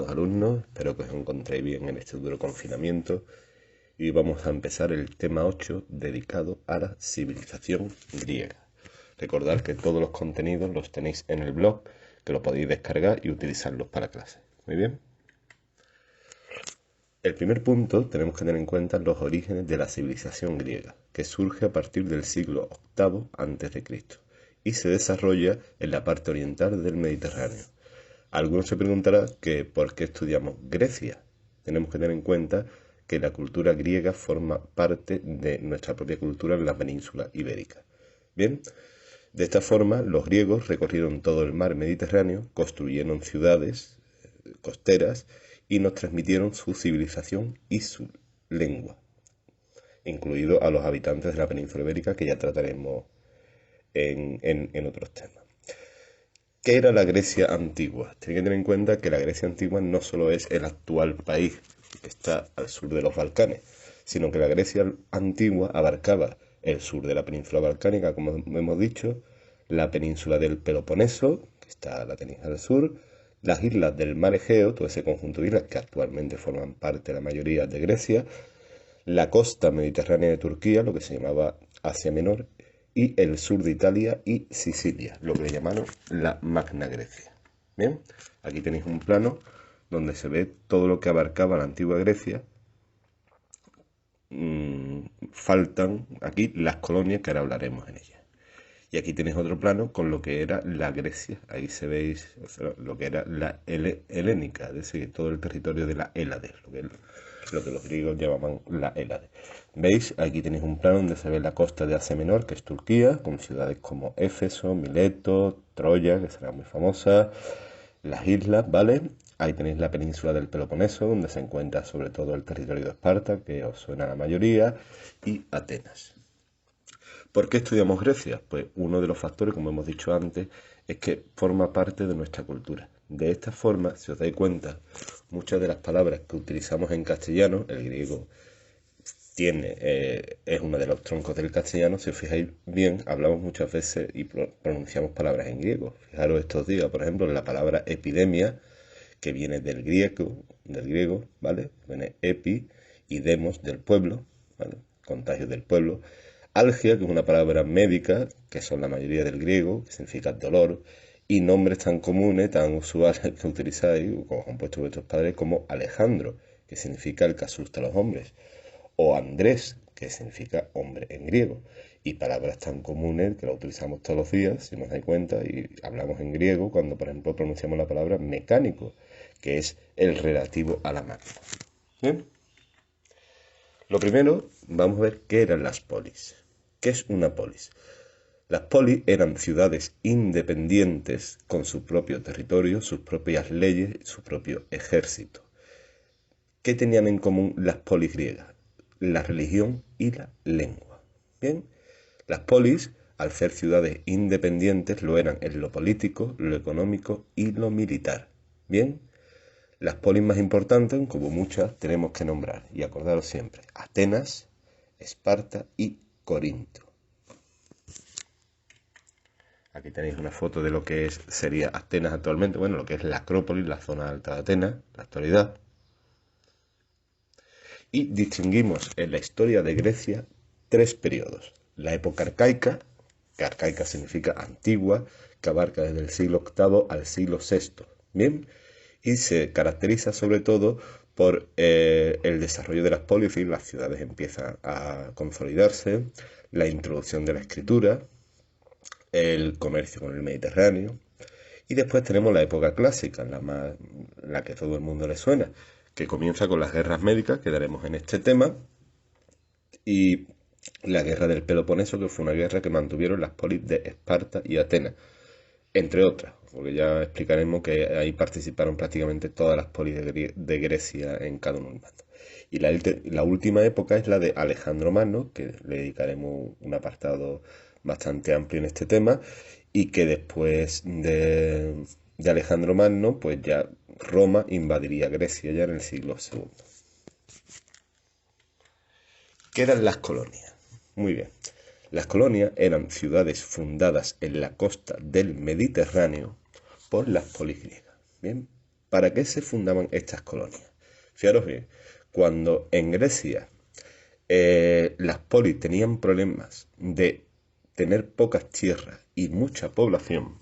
queridos alumnos, espero que os encontréis bien en este duro confinamiento y vamos a empezar el tema 8 dedicado a la civilización griega. Recordad que todos los contenidos los tenéis en el blog, que lo podéis descargar y utilizarlos para clase. Muy bien. El primer punto tenemos que tener en cuenta los orígenes de la civilización griega, que surge a partir del siglo VIII a.C. y se desarrolla en la parte oriental del Mediterráneo. Algunos se preguntarán que por qué estudiamos Grecia. Tenemos que tener en cuenta que la cultura griega forma parte de nuestra propia cultura en la península ibérica. Bien, de esta forma los griegos recorrieron todo el mar Mediterráneo, construyeron ciudades costeras y nos transmitieron su civilización y su lengua, incluido a los habitantes de la península ibérica, que ya trataremos en otros temas. ¿Qué era la Grecia antigua? Tienen que tener en cuenta que la Grecia antigua no solo es el actual país que está al sur de los Balcanes, sino que la Grecia antigua abarcaba el sur de la península balcánica, como hemos dicho, la península del Peloponeso, que la tenéis al sur, las islas del mar Egeo, todo ese conjunto de islas que actualmente forman parte de la mayoría de Grecia, la costa mediterránea de Turquía, lo que se llamaba Asia Menor, y el sur de Italia y Sicilia, lo que le llamaron la Magna Grecia. Bien, aquí tenéis un plano donde se ve todo lo que abarcaba la antigua Grecia. Faltan aquí las colonias, que ahora hablaremos en ellas. Y aquí tenéis otro plano con lo que era la Grecia. Ahí se veis lo que era la helénica, es decir, todo el territorio de la Hélade, lo que los griegos llamaban la Hélade. ¿Veis? Aquí tenéis un plano donde se ve la costa de Asia Menor, que es Turquía, con ciudades como Éfeso, Mileto, Troya, que será muy famosa, las islas, ¿vale? Ahí tenéis la península del Peloponeso, donde se encuentra sobre todo el territorio de Esparta, que os suena a la mayoría, y Atenas. ¿Por qué estudiamos Grecia? Pues uno de los factores, como hemos dicho antes, es que forma parte de nuestra cultura. De esta forma, si os dais cuenta, muchas de las palabras que utilizamos en castellano, el griego es uno de los troncos del castellano. Si os fijáis bien, hablamos muchas veces y pronunciamos palabras en griego. Fijaros estos días, por ejemplo, en la palabra epidemia, que viene del griego, ¿vale? Viene epi y demos, del pueblo, ¿vale? Contagio del pueblo. Algia, que es una palabra médica, que son la mayoría del griego, que significa dolor, y nombres tan comunes, tan usuales que utilizáis, como han puesto vuestros padres, como Alejandro, que significa el que asusta a los hombres, o Andrés, que significa hombre en griego, y palabras tan comunes que la utilizamos todos los días, si nos dais cuenta, y hablamos en griego cuando, por ejemplo, pronunciamos la palabra mecánico, que es el relativo a la máquina. ¿Bien? Lo primero, vamos a ver qué eran las polis. ¿Qué es una polis? Las polis eran ciudades independientes con su propio territorio, sus propias leyes, su propio ejército. ¿Qué tenían en común las polis griegas? La religión y la lengua. Bien, las polis, al ser ciudades independientes, lo eran en lo político, lo económico y lo militar. Bien, las polis más importantes, como muchas, tenemos que nombrar, y acordaros siempre, Atenas, Esparta y Corinto. Aquí tenéis una foto de lo que sería Atenas actualmente, bueno, lo que es la Acrópolis, la zona alta de Atenas, la actualidad. Y distinguimos en la historia de Grecia 3 periodos. La época arcaica, que arcaica significa antigua, que abarca desde el siglo VIII al siglo VI. Bien, y se caracteriza sobre todo por el desarrollo de las polis, las ciudades empiezan a consolidarse, la introducción de la escritura, el comercio con el Mediterráneo, y después tenemos la época clásica, la que todo el mundo le suena, que comienza con las guerras médicas, que daremos en este tema, y la guerra del Peloponeso, que fue una guerra que mantuvieron las polis de Esparta y Atenas, entre otras, porque ya explicaremos que ahí participaron prácticamente todas las polis de Grecia en cada uno del bando. Y la última época es la de Alejandro Magno, que le dedicaremos un apartado bastante amplio en este tema, y que después de Alejandro Magno, pues ya Roma invadiría Grecia ya en el siglo II. ¿Qué eran las colonias? Muy bien. Las colonias eran ciudades fundadas en la costa del Mediterráneo por las polis griegas. Bien, ¿Para qué se fundaban estas colonias? Fijaros bien, cuando en Grecia las polis tenían problemas de tener pocas tierras y mucha población,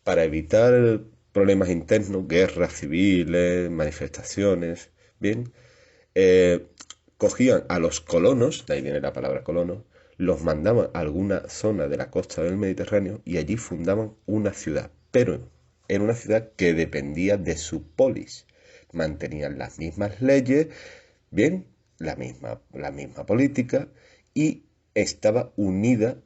para evitar problemas internos, guerras civiles, manifestaciones, bien, eh, cogían a los colonos, de ahí viene la palabra colono, los mandaban a alguna zona de la costa del Mediterráneo y allí fundaban una ciudad, pero era una ciudad que dependía de su polis. Mantenían las mismas leyes, bien, la misma política y estaba unida,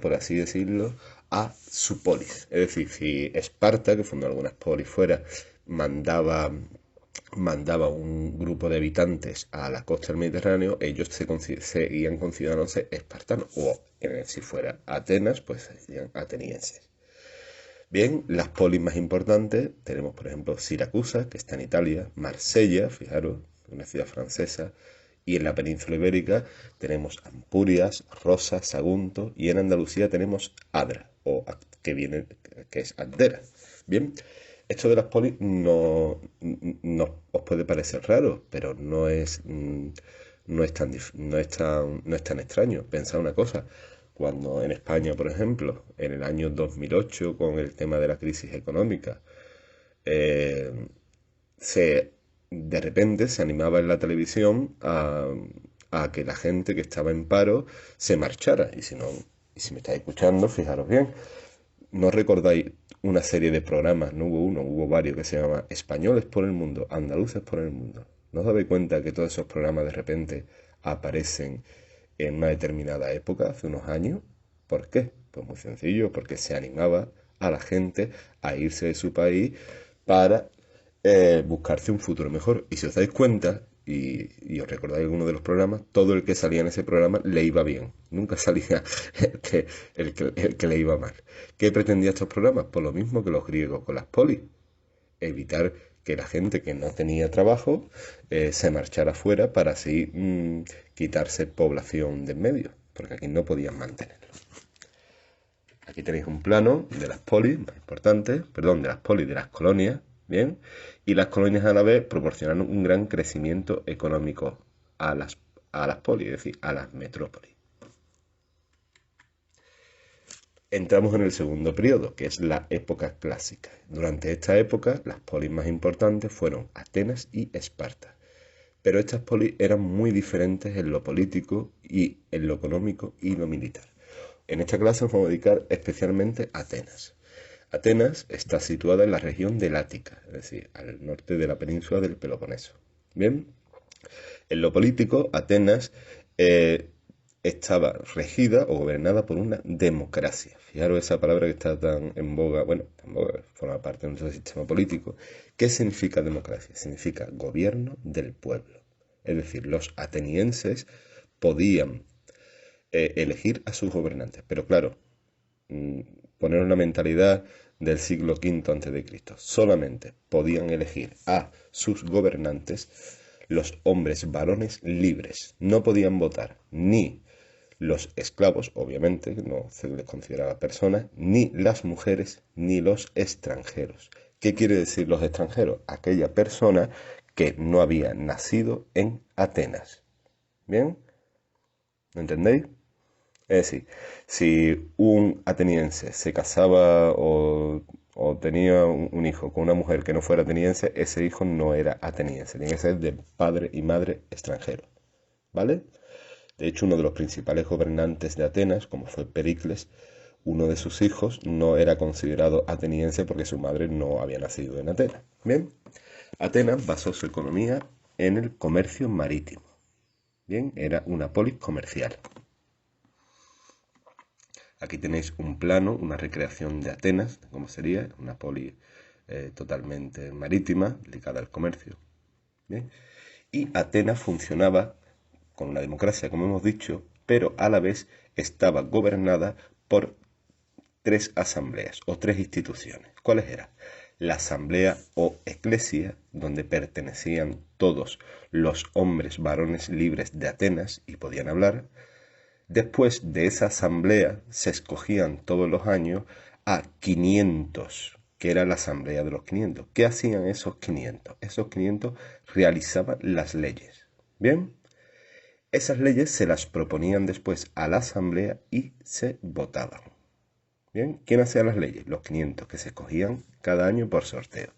por así decirlo, a su polis. Es decir, si Esparta, que fundó algunas polis fuera, mandaba un grupo de habitantes a la costa del Mediterráneo, ellos seguían considerándose espartanos, o si fuera Atenas, pues serían atenienses. Bien, las polis más importantes tenemos, por ejemplo, Siracusa, que está en Italia, Marsella, fijaros, una ciudad francesa, y en la península ibérica tenemos Ampurias, Rosas, Sagunto, y en Andalucía tenemos Adra, que es Andera. Bien, esto de las polis no os puede parecer raro, pero no es tan extraño. Pensad una cosa, cuando en España, por ejemplo, en el año 2008, con el tema de la crisis económica, eh, se, de repente se animaba en la televisión a que la gente que estaba en paro se marchara. Y si me estáis escuchando, fijaros bien, ¿no recordáis una serie de programas? No hubo uno, hubo varios, que se llama Españoles por el Mundo, Andaluces por el Mundo. ¿No os dais cuenta que todos esos programas de repente aparecen en una determinada época, hace unos años? ¿Por qué? Pues muy sencillo, porque se animaba a la gente a irse de su país para buscarse un futuro mejor. Y si os dais cuenta, y os recordáis alguno de los programas, todo el que salía en ese programa le iba bien. Nunca salía el que le iba mal. ¿Qué pretendía estos programas? Pues lo mismo que los griegos con las polis. Evitar que la gente que no tenía trabajo se marchara fuera para así quitarse población de en medio, porque aquí no podían mantenerlo. Aquí tenéis un plano de las polis más importantes, perdón, de las polis de las colonias, ¿bien? Y las colonias a la vez proporcionaron un gran crecimiento económico a las polis, es decir, a las metrópolis. Entramos en el segundo periodo, que es la época clásica. Durante esta época, las polis más importantes fueron Atenas y Esparta. Pero estas polis eran muy diferentes en lo político y en lo económico y lo militar. En esta clase nos vamos a dedicar especialmente a Atenas. Atenas está situada en la región del Ática, es decir, al norte de la península del Peloponeso. Bien, en lo político, Atenas estaba regida o gobernada por una democracia. Fijaros esa palabra que está tan en boga, bueno, en boga, forma parte de nuestro sistema político. ¿Qué significa democracia? Significa gobierno del pueblo. Es decir, los atenienses podían elegir a sus gobernantes, pero claro, poner una mentalidad del siglo V a.C. Solamente podían elegir a sus gobernantes los hombres varones libres. No podían votar ni los esclavos, obviamente, no se les consideraba personas, ni las mujeres, ni los extranjeros. ¿Qué quiere decir los extranjeros? Aquella persona que no había nacido en Atenas. ¿Bien? ¿Me entendéis? Es decir, si un ateniense se casaba o tenía un hijo con una mujer que no fuera ateniense, ese hijo no era ateniense, tenía que ser de padre y madre extranjero. ¿Vale? De hecho, uno de los principales gobernantes de Atenas, como fue Pericles, uno de sus hijos no era considerado ateniense porque su madre no había nacido en Atenas. Bien, Atenas basó su economía en el comercio marítimo. Bien, era una polis comercial. Aquí tenéis un plano, una recreación de Atenas, cómo sería una polis totalmente marítima, dedicada al comercio. ¿Bien? Y Atenas funcionaba con una democracia, como hemos dicho, pero a la vez estaba gobernada por tres asambleas o tres instituciones. ¿Cuáles eran? La asamblea o eclesia, donde pertenecían todos los hombres varones libres de Atenas y podían hablar. Después de esa asamblea se escogían todos los años a 500 que era la Asamblea de los 500. ¿Qué hacían esos 500? Esos 500 realizaban las leyes. ¿Bien? Esas leyes se las proponían después a la Asamblea y se votaban. ¿Bien? ¿Quién hacía las leyes? Los 500, que se escogían cada año por sorteo.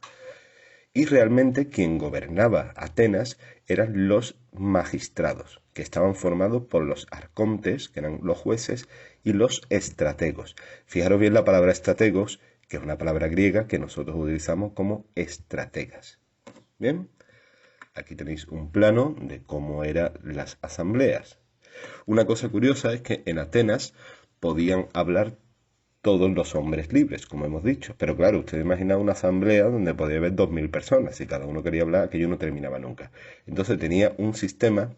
Y realmente quien gobernaba Atenas eran los magistrados, que estaban formados por los arcontes, que eran los jueces, y los estrategos. Fijaros bien la palabra estrategos, que es una palabra griega que nosotros utilizamos como estrategas. Bien, aquí tenéis un plano de cómo eran las asambleas. Una cosa curiosa es que en Atenas podían hablar todos los hombres libres, como hemos dicho. Pero claro, usted imagina una asamblea donde podía haber 2000 personas y cada uno quería hablar, aquello no terminaba nunca. Entonces tenía un sistema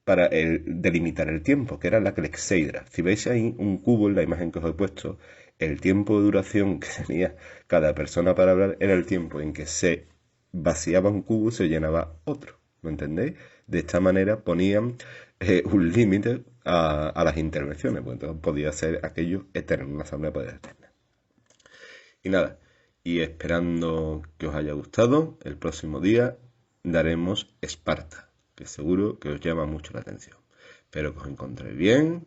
para delimitar el tiempo, que era la clexeidra. Si veis ahí un cubo en la imagen que os he puesto, el tiempo de duración que tenía cada persona para hablar era el tiempo en que se vaciaba un cubo y se llenaba otro. ¿Lo entendéis? De esta manera ponían un límite a las intervenciones, pues entonces podía ser aquello eterno, una asamblea podía ser eterna. Y nada, y esperando que os haya gustado, el próximo día daremos Esparta, que seguro que os llama mucho la atención. Espero que os encontréis bien